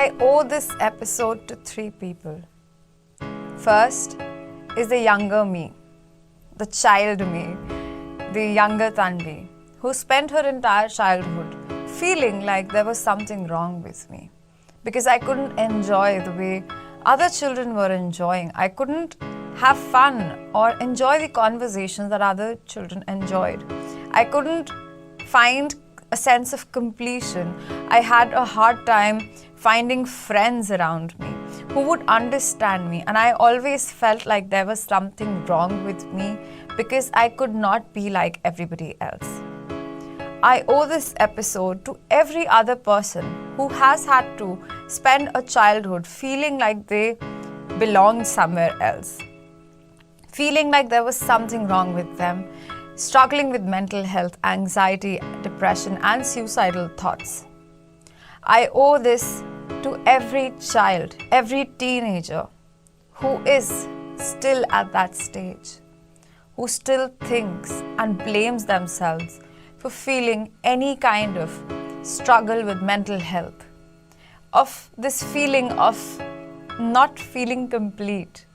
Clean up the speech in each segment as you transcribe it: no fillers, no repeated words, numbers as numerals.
I owe this episode to three people. First is the younger me, the child me, the younger Tanvi, who spent her entire childhood feeling like there was something wrong with me because I couldn't enjoy the way other children were enjoying. I couldn't have fun or enjoy the conversations that other children enjoyed. I couldn't find a sense of completion. I had a hard time finding friends around me who would understand me, and I always felt like there was something wrong with me because I could not be like everybody else. I owe this episode to every other person who has had to spend a childhood feeling like they belonged somewhere else, feeling like there was something wrong with them, struggling with mental health, anxiety, depression, and suicidal thoughts. I owe this to every child, every teenager who is still at that stage, who still thinks and blames themselves for feeling any kind of struggle with mental health, of this feeling of not feeling complete,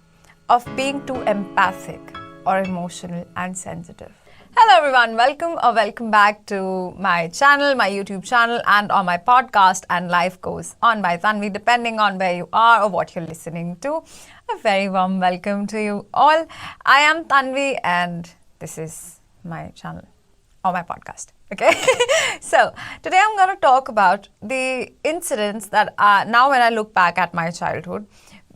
of being too empathic or emotional and sensitive. Hello everyone, welcome back to my channel, my YouTube channel, and on my podcast And Life Goes On by Tanvi, depending on where you are or what you're listening to. A very warm welcome to you all. I am Tanvi and this is my channel or my podcast. Okay, so today I'm going to talk about the incidents that now when I look back at my childhood,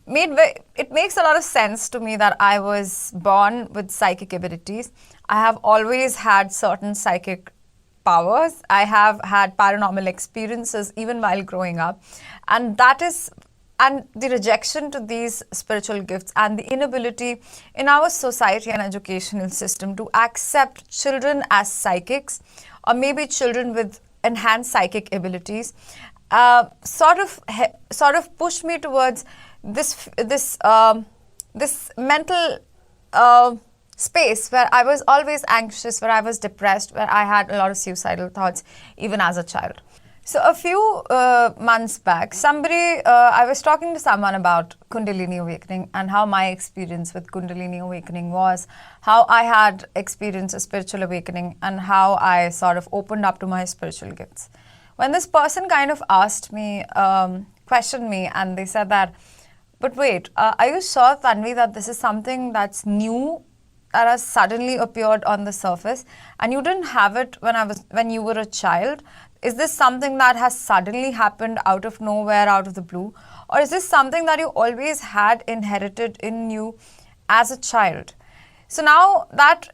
it makes a lot of sense to me that I was born with psychic abilities. I have always had certain psychic powers. I have had paranormal experiences even while growing up. And the rejection to these spiritual gifts and the inability in our society and educational system to accept children as psychics or maybe children with enhanced psychic abilities sort of pushed me towards this mental space where I was always anxious, where I was depressed, where I had a lot of suicidal thoughts even as a child. So a few months back, I was talking to someone about Kundalini Awakening and how my experience with Kundalini Awakening was, how I had experienced a spiritual awakening and how I sort of opened up to my spiritual gifts. When this person kind of asked me, questioned me, and they said that, but wait, are you sure, Tanvi, that this is something that's new, that has suddenly appeared on the surface, and you didn't have it when you were a child? Is this something that has suddenly happened out of nowhere, out of the blue? Or is this something that you always had inherited in you as a child? So now that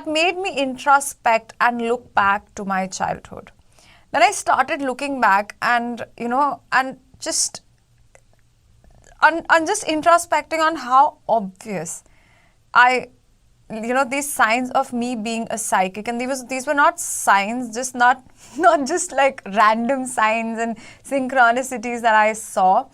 made me introspect and look back to my childhood. Then I started looking back and just introspecting on how obvious these signs of me being a psychic, and these were not signs, not just like random signs and synchronicities that I saw.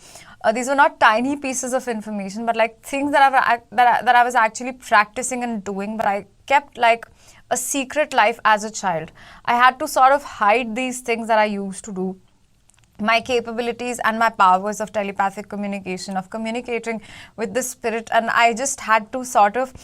These were not tiny pieces of information, but like things that I was actually practicing and doing, but I kept like a secret life as a child. I had to sort of hide these things that I used to do. My capabilities and my powers of telepathic communication, of communicating with the spirit, and I just had to sort of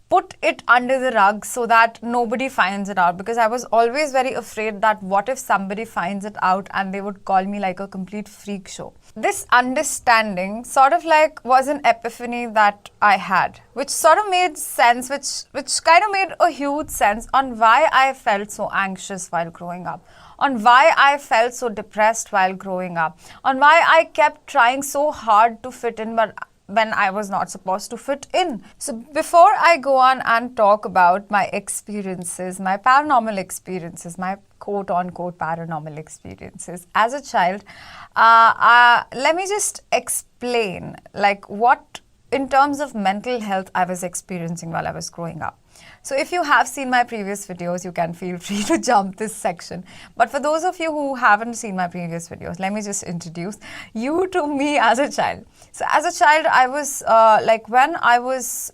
put it under the rug so that nobody finds it out, because I was always very afraid that what if somebody finds it out and they would call me like a complete freak show. This understanding sort of like was an epiphany that I had, which sort of made sense, which kind of made a huge sense on why I felt so anxious while growing up, on why I felt so depressed while growing up, on why I kept trying so hard to fit in but when I was not supposed to fit in. So before I go on and talk about my experiences, my paranormal experiences, my quote-unquote paranormal experiences as a child, let me just explain like what in terms of mental health I was experiencing while I was growing up. So if you have seen my previous videos, you can feel free to jump this section. But for those of you who haven't seen my previous videos, let me just introduce you to me as a child. So as a child, I was when I was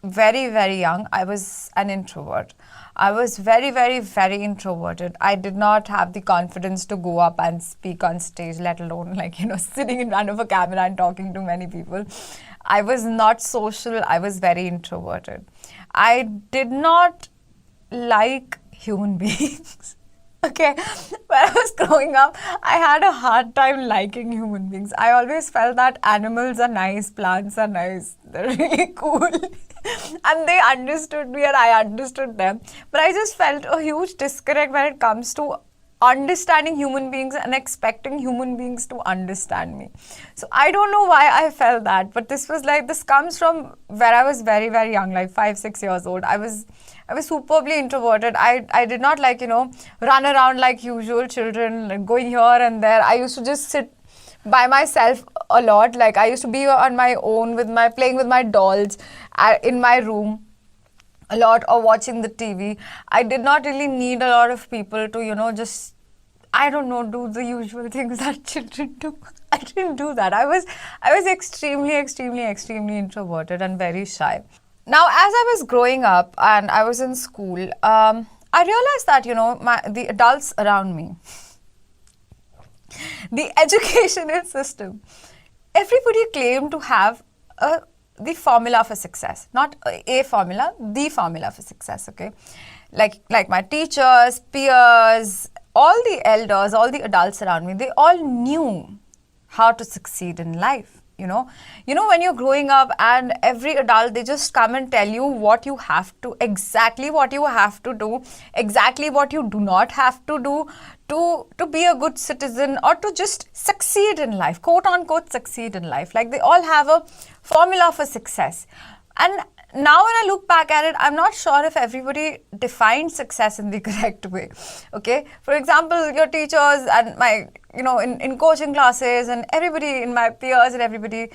very, very young, I was an introvert. I was very, very, very introverted. I did not have the confidence to go up and speak on stage, let alone sitting in front of a camera and talking to many people. I was not social. I was very introverted. I did not like human beings. Okay, when I was growing up, I had a hard time liking human beings. I always felt that animals are nice, plants are nice, they're really cool. And they understood me and I understood them. But I just felt a huge disconnect when it comes to understanding human beings and expecting human beings to understand me. So I don't know why I felt that, but this comes from where I was very, very young, like 5-6 years old. I was superbly introverted. I did not run around like usual children, like going here and there. I used to just sit by myself a lot. Like I used to be on my own playing with my dolls in my room a lot, or watching the TV. I did not really need a lot of people to, just, I don't know, do the usual things that children do. I didn't do that. I was extremely, extremely, extremely introverted and very shy. Now, as I was growing up and I was in school, I realized that, the adults around me, the educational system, everybody claimed to have the formula for success. Not a formula, the formula for success, okay? Like my teachers, peers, all the elders, all the adults around me, they all knew how to succeed in life. When you're growing up and every adult, they just come and tell you exactly what you have to do, exactly what you do not have to do to be a good citizen or to just succeed in life, quote unquote succeed in life. Like they all have a formula for success. And now when I look back at it, I'm not sure if everybody defined success in the correct way. Okay. For example, your teachers and my, in coaching classes and everybody, in my peers and everybody,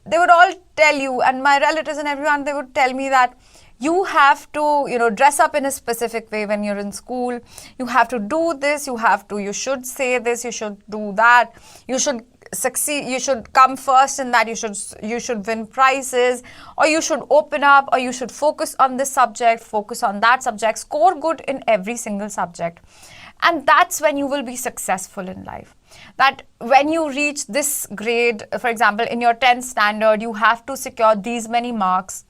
they would all tell you, and my relatives and everyone, they would tell me that you have to, dress up in a specific way when you're in school. You have to do this, you should say this, you should do that, you should succeed, you should come first in that, you should win prizes, or you should open up, or you should focus on this subject, focus on that subject, score good in every single subject. And that's when you will be successful in life. That when you reach this grade, for example, in your 10th standard, you have to secure these many marks.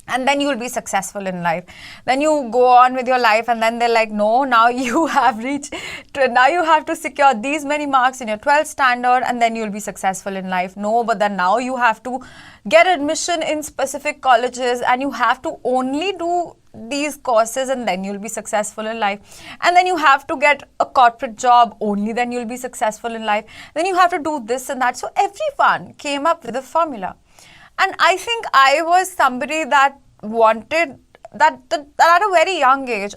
And then you will be successful in life. Then you go on with your life and then they're like, no, now you have to secure these many marks in your 12th standard and then you'll be successful in life. No, but then now you have to get admission in specific colleges and you have to only do these courses and then you'll be successful in life. And then you have to get a corporate job, only then you'll be successful in life. Then you have to do this and that. So everyone came up with a formula. And I think I was somebody that wanted that at a very young age.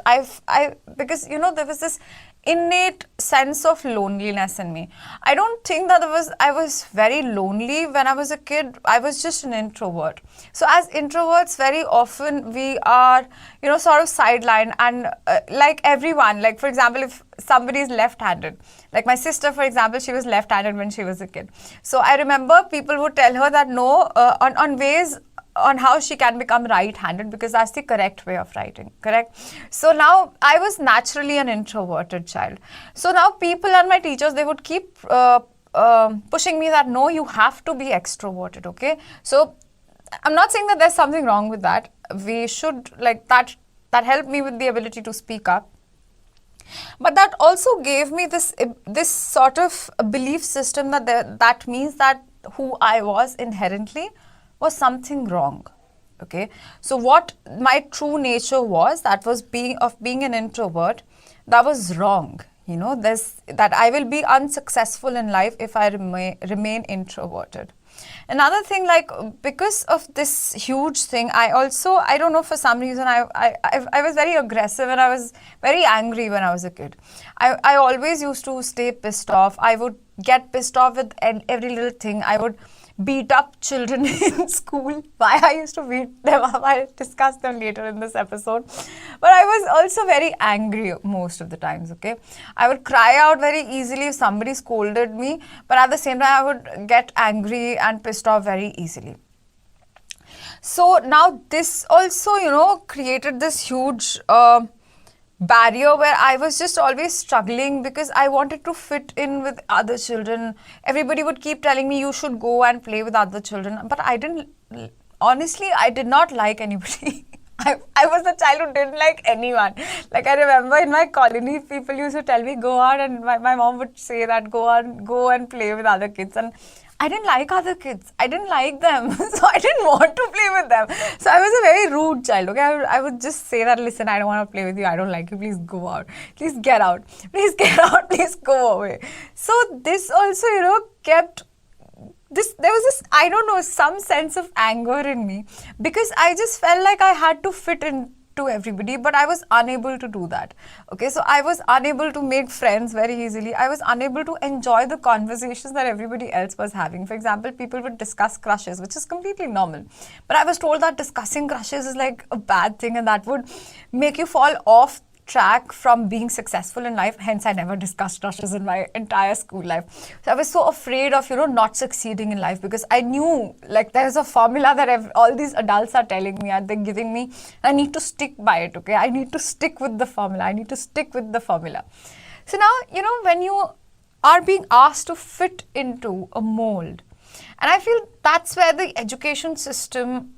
Because there was this innate sense of loneliness in me. I don't think that I was very lonely when I was a kid. I was just an introvert. So as introverts, very often we are, sort of sidelined and like everyone, like for example, if somebody is left-handed, like my sister, for example, she was left-handed when she was a kid. So I remember people would tell her that no, on ways on how she can become right-handed because that's the correct way of writing, correct? So now I was naturally an introverted child. So now people and my teachers, they would keep pushing me that no, you have to be extroverted, okay? So I'm not saying that there's something wrong with that. We should, like that helped me with the ability to speak up. But that also gave me this sort of belief system that means that who I was inherently was something wrong. Okay, so what my true nature was, that was being an introvert, that was wrong. That I will be unsuccessful in life if I remain introverted. Another thing, like because of this huge thing, I don't know, for some reason I was very aggressive and I was very angry when I was a kid. I always used to stay pissed off. I would get pissed off with every little thing. I would beat up children in school. Why I used to beat them up, I'll discuss them later in this episode. But I was also very angry most of the times, okay? I would cry out very easily if somebody scolded me, but at the same time I would get angry and pissed off very easily. So now this also, created this huge barrier where I was just always struggling because I wanted to fit in with other children. Everybody would keep telling me you should go and play with other children, but honestly, I did not like anybody. I was a child who didn't like anyone. Like I remember in my colony, people used to tell me go out, and my mom would say that go and play with other kids, and I didn't like other kids. I didn't like them. So I didn't want to play with them. So I was a very rude child. Okay, I would just say that, listen, I don't want to play with you. I don't like you. Please go out. Please get out. Please get out. Please go away. So this also, kept there was this, I don't know, some sense of anger in me because I just felt like I had to fit in to everybody, but I was unable to do that. Okay, so I was unable to make friends very easily. I was unable to enjoy the conversations that everybody else was having. For example, people would discuss crushes, which is completely normal. But I was told that discussing crushes is like a bad thing and that would make you fall off track from being successful in life. Hence, I never discussed crushes in my entire school life. So I was so afraid of, not succeeding in life because I knew like there's a formula that all these adults are telling me and they're giving me. I need to stick by it, okay? I need to stick with the formula. I need to stick with the formula. So now, when you are being asked to fit into a mold, and I feel that's where the education system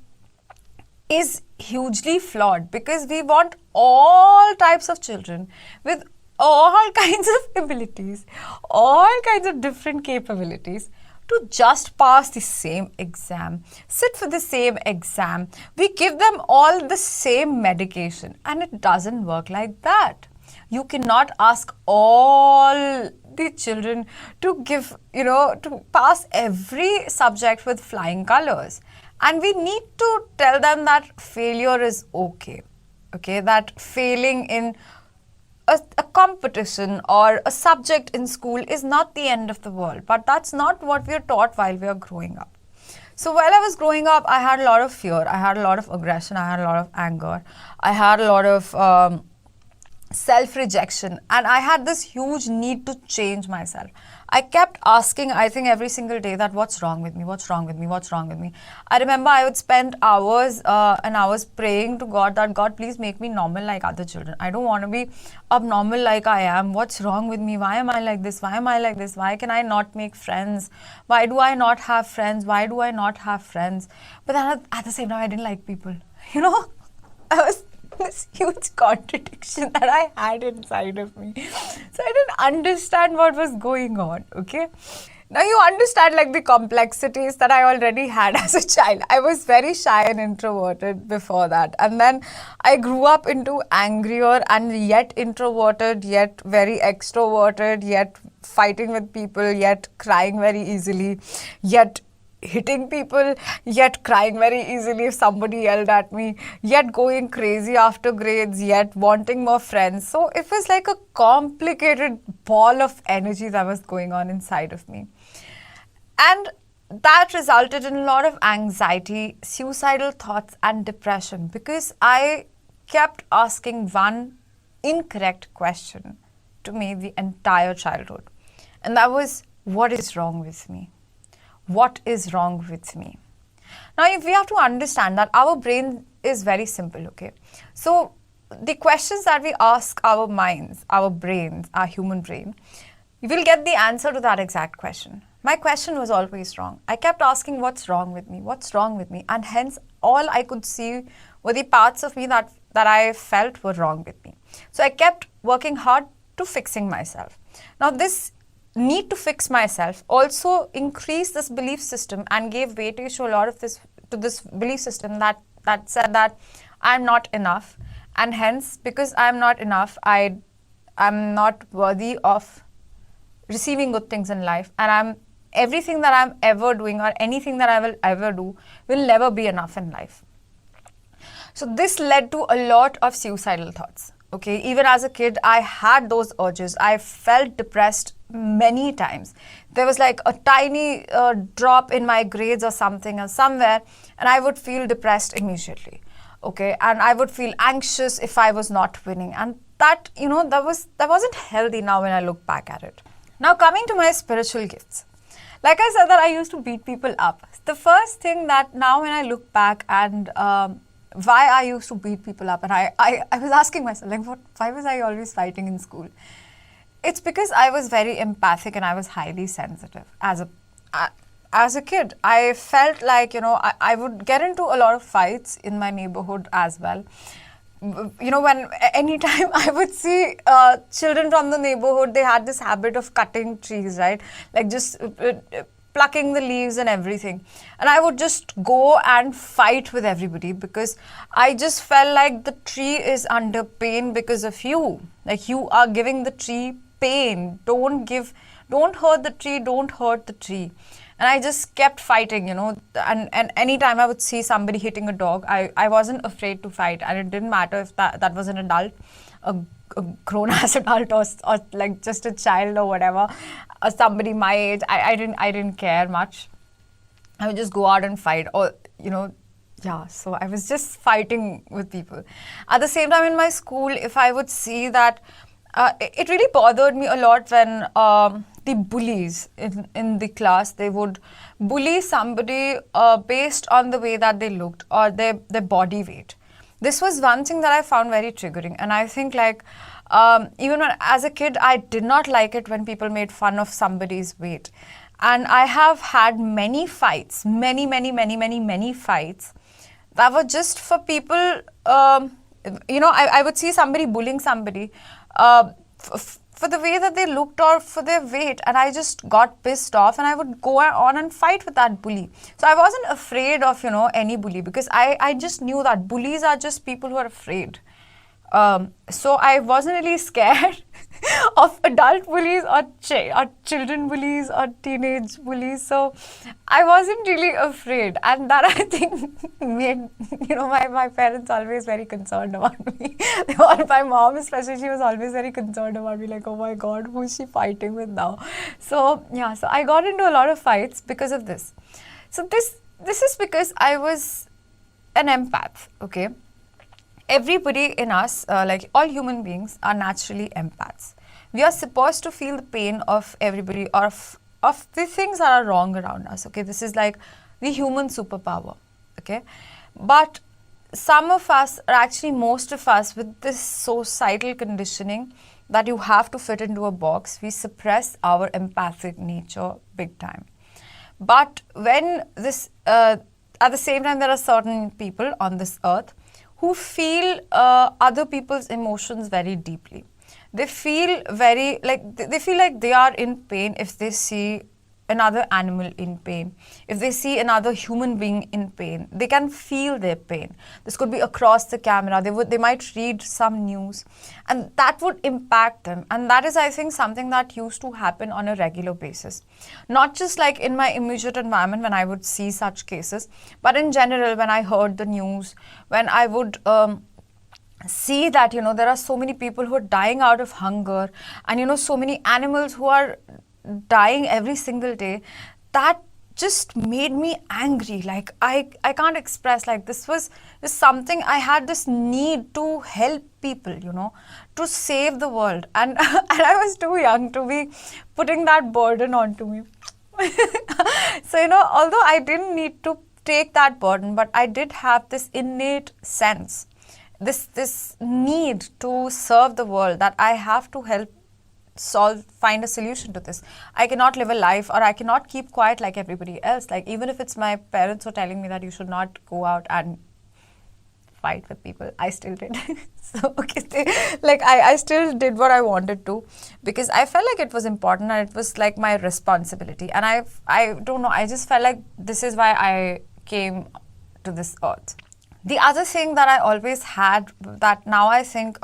is hugely flawed because we want all types of children with all kinds of abilities, all kinds of different capabilities to just pass the same exam, sit for the same exam. We give them all the same medication and it doesn't work like that. You cannot ask all the children to give, to pass every subject with flying colors. And we need to tell them that failure is okay, that failing in a competition or a subject in school is not the end of the world. But that's not what we are taught while we are growing up. So while I was growing up, I had a lot of fear, I had a lot of aggression, I had a lot of anger, I had a lot of self-rejection, and I had this huge need to change myself. I kept asking, I think every single day, that what's wrong with me, what's wrong with me, what's wrong with me. I remember I would spend hours and hours praying to God that, God, please make me normal like other children. I don't want to be abnormal like I am. What's wrong with me? Why am I like this? Why am I like this? Why can I not make friends? Why do I not have friends? Why do I not have friends? But then at the same time, I didn't like people. I was this huge contradiction that I had inside of me. So I didn't understand what was going on, okay? Now you understand like the complexities that I already had as a child. I was very shy and introverted before that. And then I grew up into angrier and yet introverted, yet very extroverted, yet fighting with people, yet crying very easily, yet hitting people, yet crying very easily if somebody yelled at me, yet going crazy after grades, yet wanting more friends. So it was like a complicated ball of energy that was going on inside of me. And that resulted in a lot of anxiety, suicidal thoughts and depression because I kept asking one incorrect question to me the entire childhood. And that was, what is wrong with me? What is wrong with me? Now, if we have to understand that our brain is very simple, okay? So, the questions that we ask our minds, our brains, our human brain, we will get the answer to that exact question. My question was always wrong. I kept asking, what's wrong with me? What's wrong with me? And hence, all I could see were the parts of me that I felt were wrong with me. So, I kept working hard to fixing myself. Now, this need to fix myself also increased this belief system and gave weightage to a lot of this belief system that said that I'm not enough, and hence because I'm not enough, I'm not worthy of receiving good things in life, and everything that I'm ever doing or anything that I will ever do will never be enough in life. So this led to a lot of suicidal thoughts. Okay, even as a kid, I had those urges. I felt depressed many times. There was like a tiny drop in my grades or something or somewhere, and I would feel depressed immediately. Okay, and I would feel anxious if I was not winning, and that that wasn't healthy. Now when I look back at it. Now coming to my spiritual gifts. like I said that I used to beat people up. The first thing that now when I look back and why I used to beat people up, and I was asking myself, like, why was I always fighting in school? It's because I was very empathic and I was highly sensitive as a kid. I felt like, I would get into a lot of fights in my neighborhood as well. When anytime I would see children from the neighborhood, they had this habit of cutting trees, right? Like just plucking the leaves and everything. And I would just go and fight with everybody because I just felt like the tree is under pain because of you. Like you are giving the tree pain. Don't hurt the tree, don't hurt the tree. And I just kept fighting, and anytime I would see somebody hitting a dog, I wasn't afraid to fight. And it didn't matter if that was an adult, a grown-ass adult or like just a child or whatever, or somebody my age. I didn't care much. I would just go out and fight or, so I was just fighting with people. At the same time in my school, if I would see that, it really bothered me a lot when the bullies in the class, they would bully somebody based on the way that they looked or their body weight. This was one thing that I found very triggering. And I think like, even as a kid, I did not like it when people made fun of somebody's weight. And I have had many fights, many fights that were just for people, I would see somebody bullying somebody, for the way that they looked or for their weight, and I just got pissed off and I would go on and fight with that bully. So I wasn't afraid of, any bully because I just knew that bullies are just people who are afraid. So I wasn't really scared of adult bullies or children bullies or teenage bullies. So I wasn't really afraid, and that I think made my parents always very concerned about me. My mom especially, she was always very concerned about me, like, oh my God, who is she fighting with now? So yeah, so I got into a lot of fights because of this. So this is because I was an empath, okay? Everybody in us, like all human beings, are naturally empaths. We are supposed to feel the pain of everybody or of the things that are wrong around us. Okay, this is like the human superpower. Okay, but some of us, or actually most of us, with this societal conditioning that you have to fit into a box, we suppress our empathic nature big time. But when this, at the same time, there are certain people on this earth who feel other people's emotions very deeply. They feel they feel like they are in pain if they see another animal in pain. If they see another human being in pain, they can feel their pain. This could be across the camera. They might read some news, and that would impact them. And that is, I think, something that used to happen on a regular basis. Not just like in my immediate environment when I would see such cases, but in general when I heard the news, when I would see that, there are so many people who are dying out of hunger, and, so many animals who are dying every single day. That just made me angry. Like, I can't express, like, this was just something, I had this need to help people, to save the world. And, and I was too young to be putting that burden onto me. So, although I didn't need to take that burden, but I did have this innate sense, this need to serve the world, that I have to help find a solution to this. I cannot live a life, or I cannot keep quiet like everybody else. Like, even if it's my parents were telling me that you should not go out and fight with people, I still did. So, okay, I still did what I wanted to, because I felt like it was important and it was like my responsibility. And I don't know, I just felt like this is why I came to this earth. The other thing that I always had, that now I think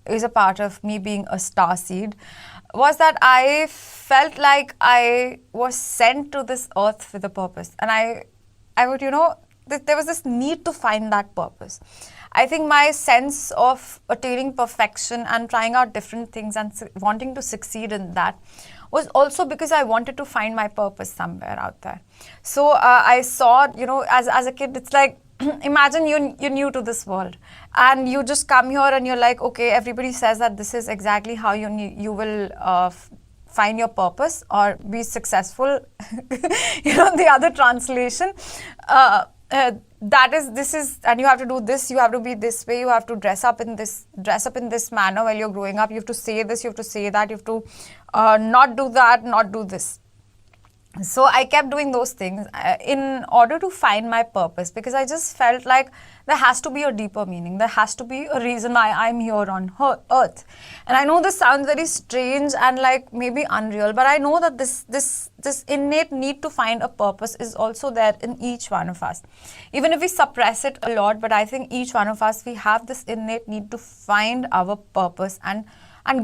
is a part of me being a starseed, was that I felt like I was sent to this earth with a purpose. And I would, there was this need to find that purpose. I think my sense of attaining perfection and trying out different things and wanting to succeed in that was also because I wanted to find my purpose somewhere out there. So I saw, as a kid, it's like, imagine you're new to this world and you just come here and you're like, okay, everybody says that this is exactly how you will find your purpose or be successful. The other translation, this is, and you have to do this, you have to be this way, you have to dress up in this manner while you're growing up, you have to say this, you have to say that, you have to not do that, not do this. So I kept doing those things in order to find my purpose, because I just felt like there has to be a deeper meaning. There has to be a reason why I'm here on earth. And I know this sounds very strange and like maybe unreal, but I know that this innate need to find a purpose is also there in each one of us. Even if we suppress it a lot, but I think each one of us, we have this innate need to find our purpose and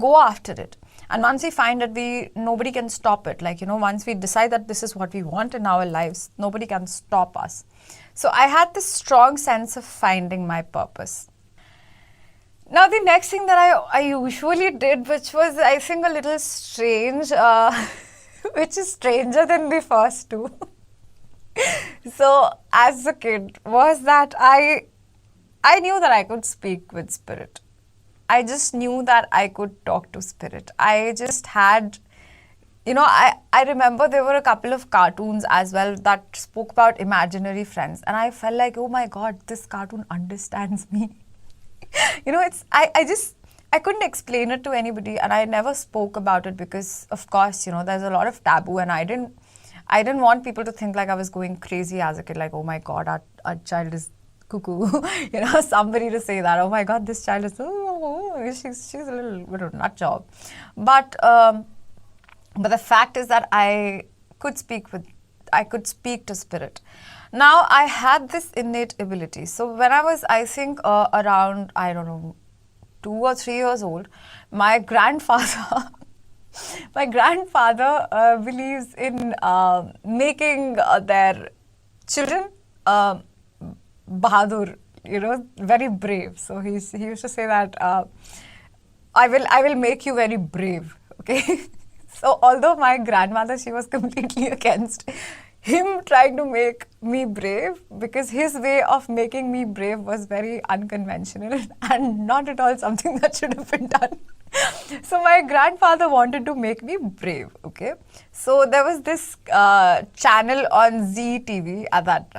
go after it. And once we find it, nobody can stop it. Like, once we decide that this is what we want in our lives, nobody can stop us. So I had this strong sense of finding my purpose. Now, the next thing that I usually did, which was, I think, a little strange, which is stranger than the first two. So, as a kid, was that I knew that I could speak with spirit. I just knew that I could talk to spirit. I just had, I remember there were a couple of cartoons as well that spoke about imaginary friends. And I felt like, oh my God, this cartoon understands me. I couldn't explain it to anybody, and I never spoke about it because, of course, there's a lot of taboo, and I didn't want people to think like I was going crazy as a kid, like, oh my God, our child is cuckoo, somebody to say that, oh my God, this child is, she's a little bit of a nut job. But the fact is that I could speak to spirit. Now, I had this innate ability. So when I was, I think, around, 2 or 3 years old, my grandfather believes in making their children bahadur, very brave. So he used to say that I will make you very brave. Okay. So although my grandmother, she was completely against him trying to make me brave, because his way of making me brave was very unconventional and not at all something that should have been done. So my grandfather wanted to make me brave, okay? So there was this channel on Zee TV at that,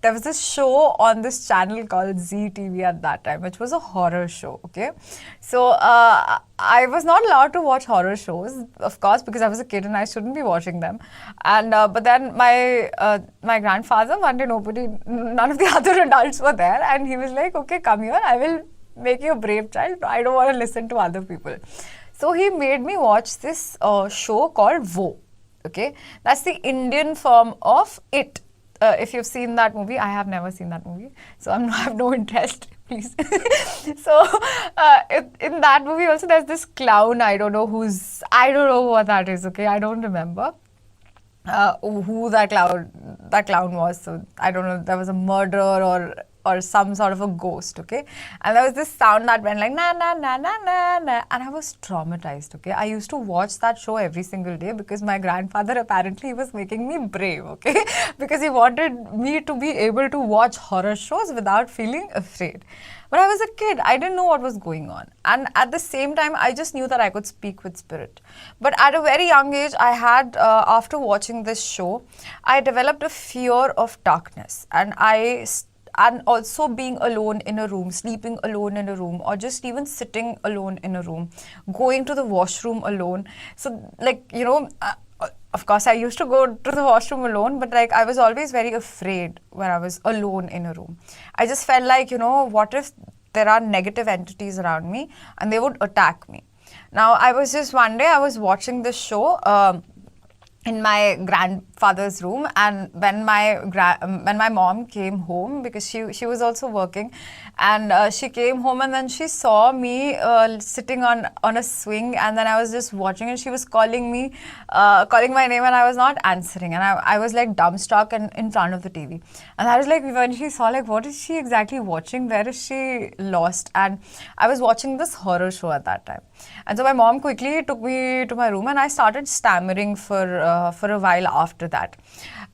there was this show on this channel called Zee TV at that time, which was a horror show, okay? So I was not allowed to watch horror shows, of course, because I was a kid and I shouldn't be watching them. And but then my grandfather, one day none of the other adults were there, and he was like, okay, come here, I will make you a brave child. I don't want to listen to other people. So he made me watch this show called Wo. Okay, that's the Indian form of It. If you've seen that movie, I have never seen that movie, so I have no interest. Please. So in that movie also, there's this clown. I don't know what that is. Okay, I don't remember who that clown was. So I don't know. There was a murderer or some sort of a ghost, okay? And there was this sound that went like na na na na na na, and I was traumatized, okay? I used to watch that show every single day because my grandfather apparently was making me brave, okay? Because he wanted me to be able to watch horror shows without feeling afraid. But I was a kid, I didn't know what was going on. And at the same time, I just knew that I could speak with spirit. But at a very young age, I had, after watching this show, I developed a fear of darkness. And also being alone in a room, sleeping alone in a room, or just even sitting alone in a room, going to the washroom alone. So like, of course I used to go to the washroom alone, but like I was always very afraid when I was alone in a room. I just felt like, what if there are negative entities around me and they would attack me. Now one day I was watching this show, in my grandfather's room, and when my mom came home, because she was also working, and she came home and then she saw me sitting on a swing, and then I was just watching, and she was calling my name, and I was not answering, and I was like dumbstruck and in front of the TV. And I was like, when she saw like, what is she exactly watching, where is she lost? And I was watching this horror show at that time. And so my mom quickly took me to my room, and I started stammering for a while after that.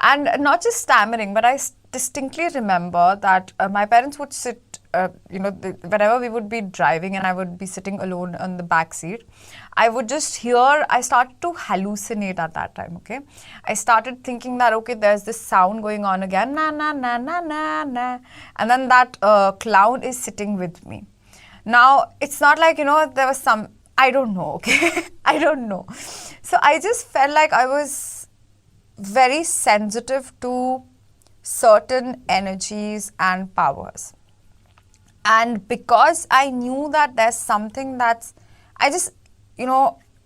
And not just stammering, but I distinctly remember that my parents would sit whenever we would be driving and I would be sitting alone on the back seat, I would just hear, I started to hallucinate at that time, okay? I started thinking that, okay, there's this sound going on again, na, na, na, na, na, na. And then that clown is sitting with me. Now, it's not like, there was some, I don't know, okay? I don't know. So I just felt like I was very sensitive to certain energies and powers. And because I knew that there's something that's, I just,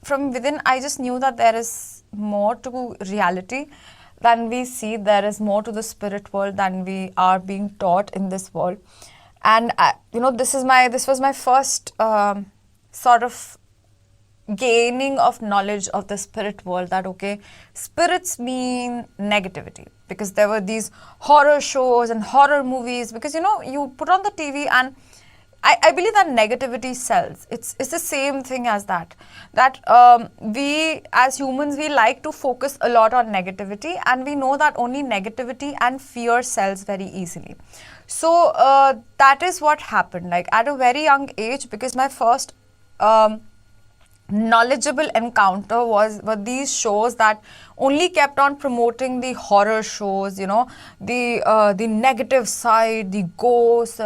from within, I just knew that there is more to reality than we see. There is more to the spirit world than we are being taught in this world. And, this was my first sort of gaining of knowledge of the spirit world, that, okay, spirits mean negativity. Because there were these horror shows and horror movies, because, you put on the TV and I believe that negativity sells. It's the same thing as that. That we as humans, we like to focus a lot on negativity, and we know that only negativity and fear sells very easily. So that is what happened. Like at a very young age, because my first knowledgeable encounter were these shows that only kept on promoting the horror shows, the negative side, the ghosts,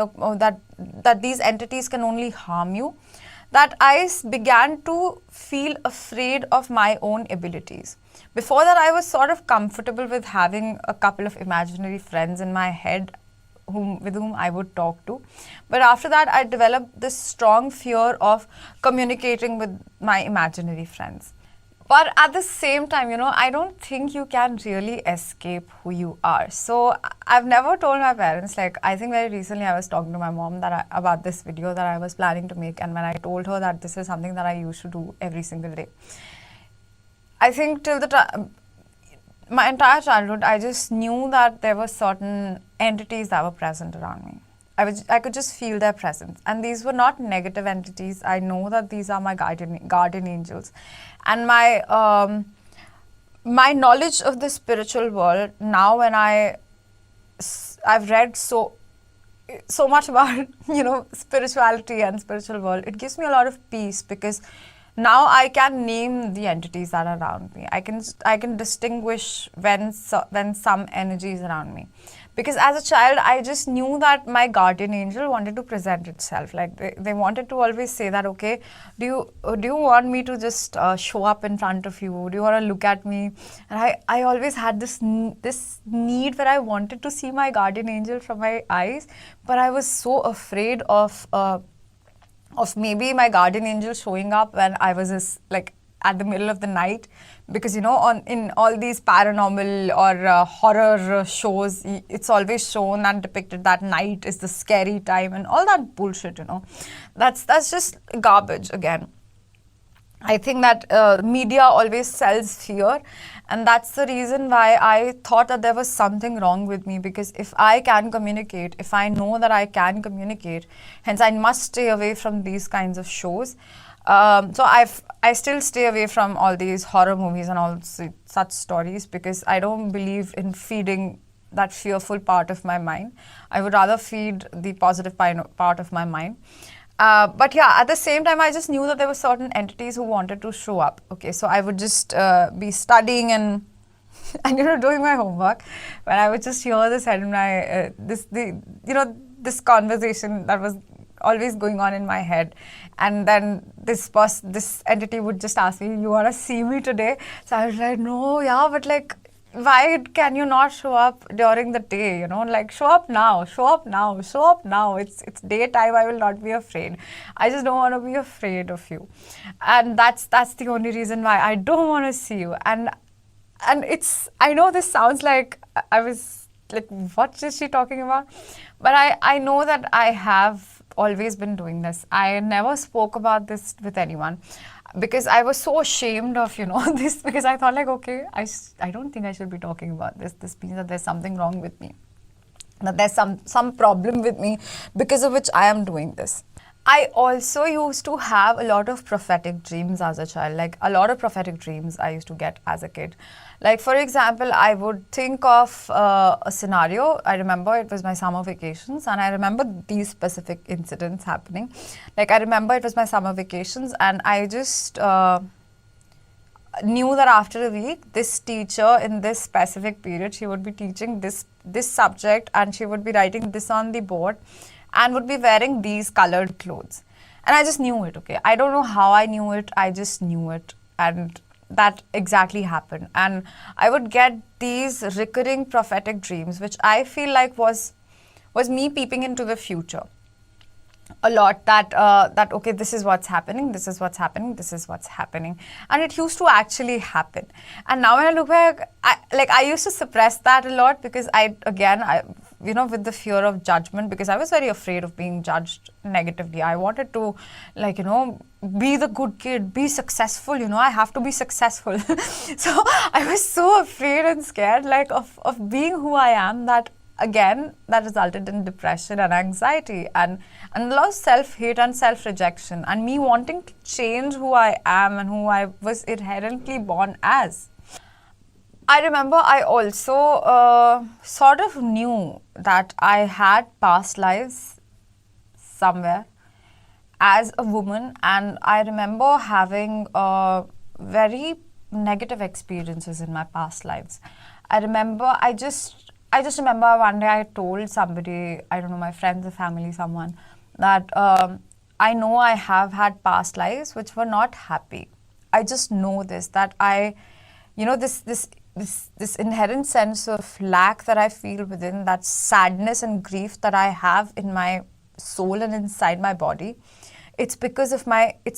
that these entities can only harm you. That I began to feel afraid of my own abilities. Before that, I was sort of comfortable with having a couple of imaginary friends in my head with whom I would talk to. But after that, I developed this strong fear of communicating with my imaginary friends. But at the same time, I don't think you can really escape who you are. So I've never told my parents, like, I think very recently I was talking to my mom about this video that I was planning to make. And when I told her that this is something that I used to do every single day, I think till the time, my entire childhood, I just knew that there were certain entities that were present around me. I could just feel their presence. And these were not negative entities. I know that these are my guardian angels. And my knowledge of the spiritual world, now when I've read so much about, spirituality and spiritual world, it gives me a lot of peace, because now I can name the entities that are around me. I can distinguish when some energy is around me. Because as a child, I just knew that my guardian angel wanted to present itself. Like they wanted to always say that, okay, do you want me to just show up in front of you? Do you want to look at me? And I always had this need where I wanted to see my guardian angel from my eyes, but I was so afraid of maybe my guardian angel showing up when I was at the middle of the night, because in all these paranormal or horror shows, it's always shown and depicted that night is the scary time and all that bullshit. That's just garbage again. I think that media always sells fear, and that's the reason why I thought that there was something wrong with me, because if I can communicate, if I know that I can communicate, hence I must stay away from these kinds of shows. So I still stay away from all these horror movies and all such stories, because I don't believe in feeding that fearful part of my mind. I would rather feed the positive part of my mind. But yeah, at the same time, I just knew that there were certain entities who wanted to show up. Okay, so I would just be studying and doing my homework, when I would just hear this head in my this conversation that was always going on in my head, and then this entity would just ask me, "You want to see me today?" So I was like, "No, yeah, but like, why can you not show up during the day? Like, show up now, show up now, show up now. It's daytime. I will not be afraid. I just don't want to be afraid of you." And that's the only reason why I don't want to see you. And I know this sounds like I was like, what is she talking about? But I know that I have always been doing this. I never spoke about this with anyone, because I was so ashamed of, this, because I thought like, okay, I don't think I should be talking about this. This means that there's something wrong with me, that there's some problem with me, because of which I am doing this. I also used to have a lot of prophetic dreams as a child, like a lot of prophetic dreams I used to get as a kid. Like, for example, I would think of a scenario. I remember it was my summer vacations, and I remember these specific incidents happening. Like, I remember it was my summer vacations, and I just knew that after a week, this teacher in this specific period, she would be teaching this subject, and she would be writing this on the board and would be wearing these colored clothes. And I just knew it, okay? I don't know how I knew it, I just knew it. And that exactly happened. And I would get these recurring prophetic dreams, which I feel like was me peeping into the future a lot, that okay, this is what's happening, this is what's happening, this is what's happening. And it used to actually happen. And now when I look back, I used to suppress that a lot, because I with the fear of judgment, because I was very afraid of being judged negatively. I wanted to, be the good kid, be successful, I have to be successful. So I was so afraid and scared, of being who I am, that again, that resulted in depression and anxiety and a lot of self-hate and self-rejection, and me wanting to change who I am and who I was inherently born as. I remember I also sort of knew that I had past lives somewhere as a woman, and I remember having very negative experiences in my past lives. I just remember one day I told somebody, I don't know, my friends or family, someone, that I know I have had past lives which were not happy. I just know this, that this inherent sense of lack that I feel within, that sadness and grief that I have in my soul and inside my body. It's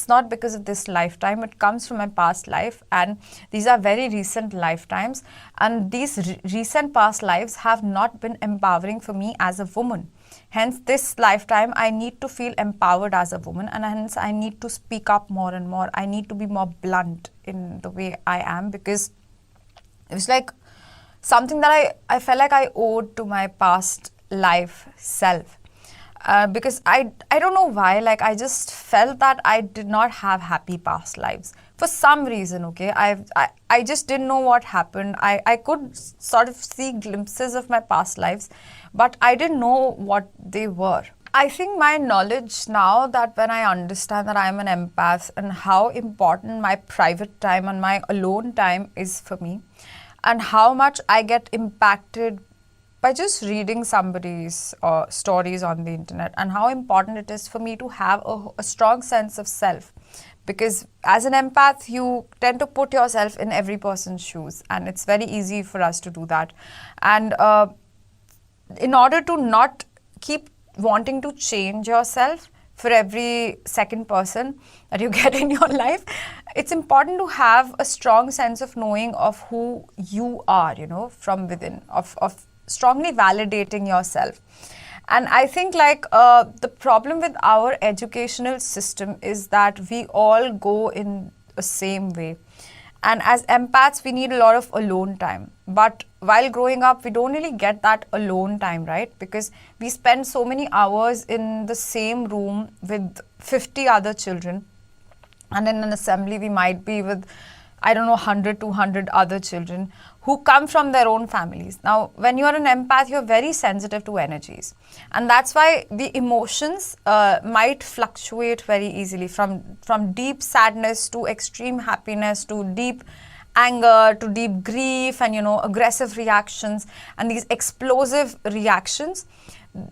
not because of this lifetime, it comes from my past life, and these are very recent lifetimes, and these recent past lives have not been empowering for me as a woman. Hence, this lifetime, I need to feel empowered as a woman, and hence I need to speak up more and more. I need to be more blunt in the way I am, because it was like something that I felt like I owed to my past life self. Because I don't know why, I just felt that I did not have happy past lives for some reason, okay? I just didn't know what happened. I could sort of see glimpses of my past lives, but I didn't know what they were. I think my knowledge now, that when I understand that I am an empath and how important my private time and my alone time is for me, and how much I get impacted by just reading somebody's stories on the internet, and how important it is for me to have a strong sense of self. Because as an empath, you tend to put yourself in every person's shoes, and it's very easy for us to do that. And in order to not keep wanting to change yourself for every second person that you get in your life, it's important to have a strong sense of knowing of who you are, from within, of strongly validating yourself. And I think the problem with our educational system is that we all go in the same way. And as empaths, we need a lot of alone time. But while growing up, we don't really get that alone time, right? Because we spend so many hours in the same room with 50 other children. And in an assembly, we might be with, 100, 200 other children who come from their own families. Now, when you're an empath, you're very sensitive to energies. And that's why the emotions might fluctuate very easily, from deep sadness to extreme happiness to deep anger to deep grief and, aggressive reactions. And these explosive reactions,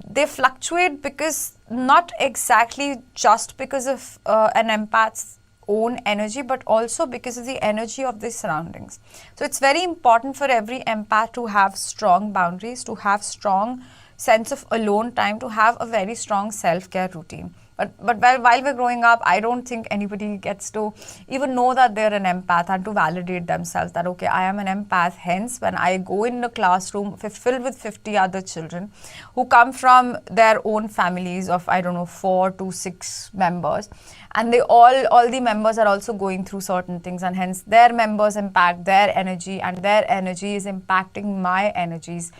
they fluctuate because not exactly just because of an empath's own energy, but also because of the energy of the surroundings. So it's very important for every empath to have strong boundaries, to have strong sense of alone time, to have a very strong self-care routine. But while we're growing up, I don't think anybody gets to even know that they're an empath and to validate themselves that, okay, I am an empath. Hence, when I go in a classroom filled with 50 other children who come from their own families of, 4 to 6 members, and they all the members are also going through certain things, and hence their members impact their energy, and their energy is impacting my energies.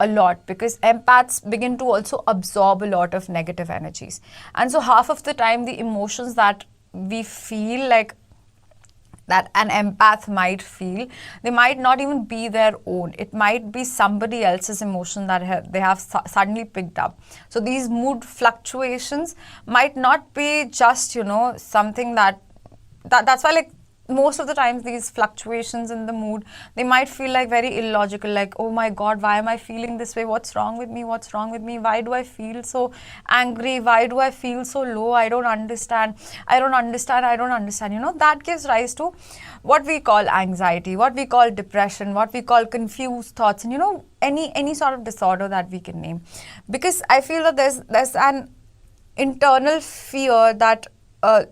a lot, because empaths begin to also absorb a lot of negative energies. And so half of the time, the emotions that we feel, like that an empath might feel, they might not even be their own. It might be somebody else's emotion that they have suddenly picked up. So these mood fluctuations might not be just, something that's why, like, most of the times these fluctuations in the mood, they might feel like very illogical, like, oh my god, why am I feeling this way? What's wrong with me? Why do I feel so angry? Why do I feel so low? I don't understand. That gives rise to what we call anxiety, what we call depression, what we call confused thoughts, and any sort of disorder that we can name. Because I feel that there's an internal fear that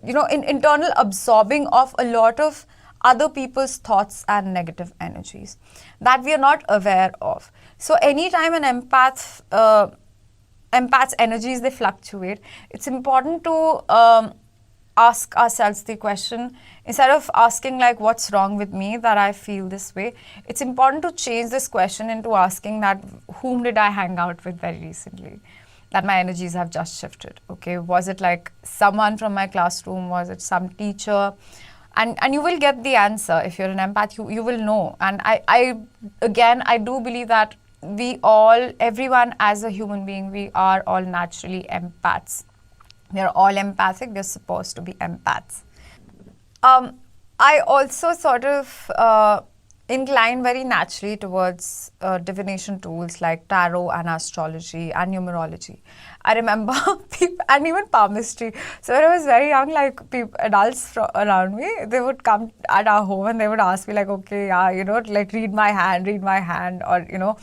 in internal absorbing of a lot of other people's thoughts and negative energies that we are not aware of. So anytime an empath's energies, they fluctuate, it's important to ask ourselves the question, instead of asking like, what's wrong with me that I feel this way, it's important to change this question into asking that, whom did I hang out with very recently that my energies have just shifted? Okay, was it like someone from my classroom? Was it some teacher? And you will get the answer. If you're an empath, you will know. And I do believe that everyone as a human being, we are all naturally empaths. We are all empathic. We're supposed to be empaths. I also sort of incline very naturally towards divination tools like tarot and astrology and numerology. I remember people, and even palmistry. So when I was very young, like adults around me, they would come at our home and they would ask me like, okay, yeah, like read my hand, or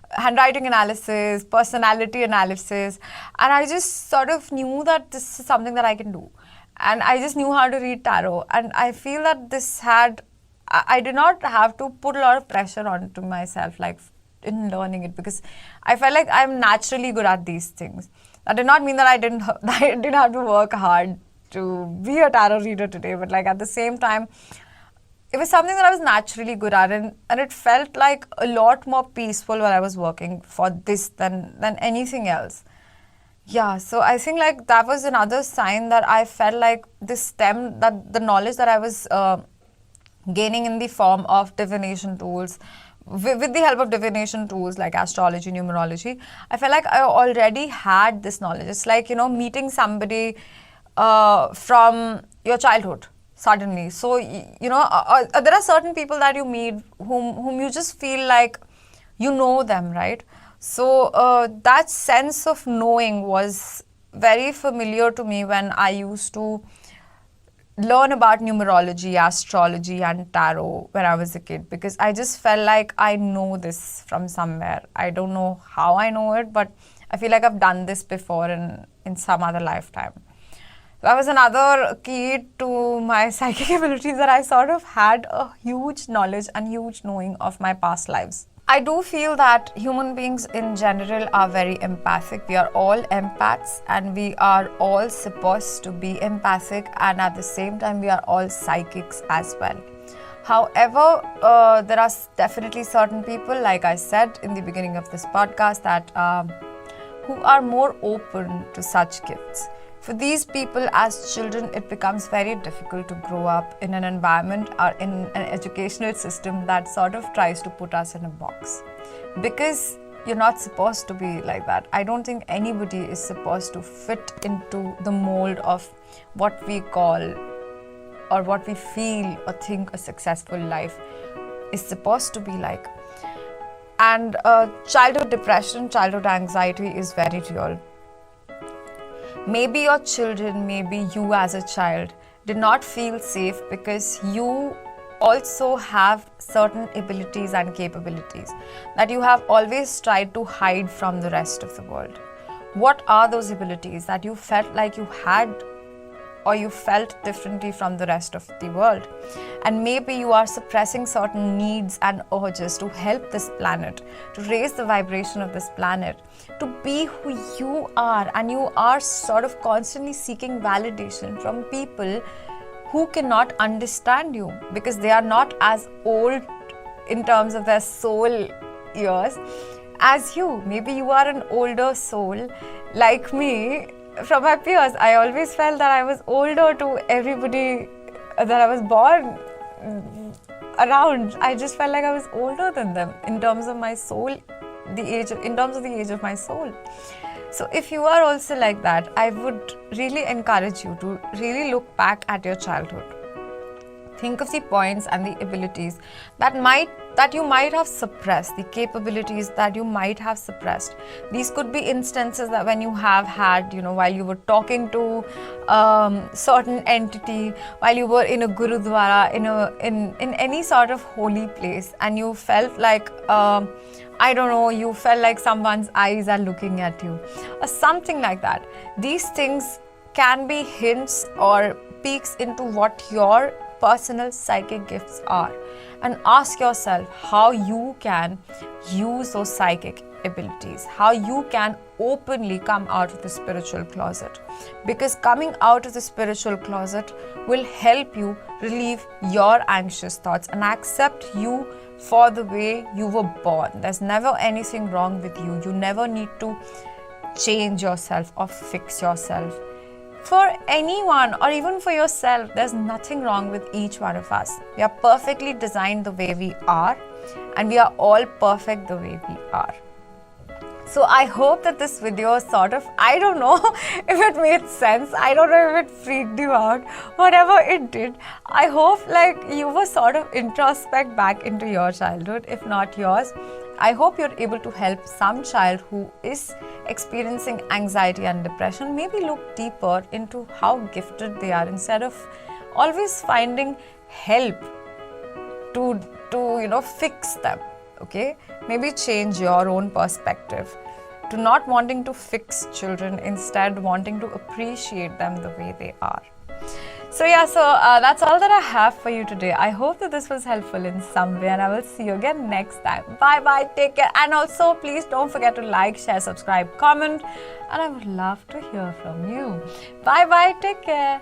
handwriting analysis, personality analysis. And I just sort of knew that this is something that I can do. And I just knew how to read tarot. And I feel that I did not have to put a lot of pressure onto myself, like in learning it, because I felt like I'm naturally good at these things. That did not mean that I didn't have to work hard to be a tarot reader today, but like at the same time, it was something that I was naturally good at, and it felt like a lot more peaceful when I was working for this than anything else. Yeah, so I think like that was another sign that I felt like that the knowledge that I was gaining in the form of divination tools, with the help of divination tools like astrology, numerology, I felt like I already had this knowledge. It's like, meeting somebody from your childhood suddenly. So, there are certain people that you meet whom you just feel like you know them, right? So that sense of knowing was very familiar to me when I used to learn about numerology, astrology and tarot when I was a kid, because I just felt like I know this from somewhere. I don't know how I know it, but I feel like I've done this before in some other lifetime. That was another key to my psychic abilities, that I sort of had a huge knowledge and huge knowing of my past lives. I do feel that human beings in general are very empathic. We are all empaths and we are all supposed to be empathic, and at the same time we are all psychics as well. However, there are definitely certain people, like I said in the beginning of this podcast, that who are more open to such gifts. For these people, as children, it becomes very difficult to grow up in an environment or in an educational system that sort of tries to put us in a box. Because you're not supposed to be like that. I don't think anybody is supposed to fit into the mold of what we call or what we feel or think a successful life is supposed to be like. And childhood depression, childhood anxiety is very real. Maybe your children, maybe you as a child did not feel safe because you also have certain abilities and capabilities that you have always tried to hide from the rest of the world. What are those abilities that you felt like you had, or you felt differently from the rest of the world? And maybe you are suppressing certain needs and urges to help this planet, to raise the vibration of this planet, to be who you are, and you are sort of constantly seeking validation from people who cannot understand you because they are not as old in terms of their soul years as you. Maybe you are an older soul like me. From my peers, I always felt that I was older to everybody that I was born around. I just felt like I was older than them in terms of my soul, in terms of the age of my soul. So if you are also like that, I would really encourage you to really look back at your childhood. Think of the points and the abilities that you might have suppressed, the capabilities that you might have suppressed. These could be instances that when you have had, while you were talking to certain entity, while you were in a gurudwara, in any sort of holy place, and you felt like you felt like someone's eyes are looking at you, or something like that. These things can be hints or peeks into what your personal psychic gifts are, and ask yourself how you can use those psychic abilities, how you can openly come out of the spiritual closet, because coming out of the spiritual closet will help you relieve your anxious thoughts and accept you for the way you were born. There's never anything wrong with you. You never need to change yourself or fix yourself. For anyone or even for yourself, there's nothing wrong with each one of us. We are perfectly designed the way we are, and we are all perfect the way we are. So I hope that this video sort of, I don't know if it made sense, I don't know if it freaked you out, whatever it did. I hope you were sort of introspect back into your childhood, if not yours. I hope you're able to help some child who is experiencing anxiety and depression, maybe look deeper into how gifted they are, instead of always finding help to fix them. Okay, maybe change your own perspective to not wanting to fix children, instead wanting to appreciate them the way they are. So that's all that I have for you today. I hope that this was helpful in some way, and I will see you again next time. Bye bye, take care, and also please don't forget to like, share, subscribe, comment, and I would love to hear from you. Bye bye, take care.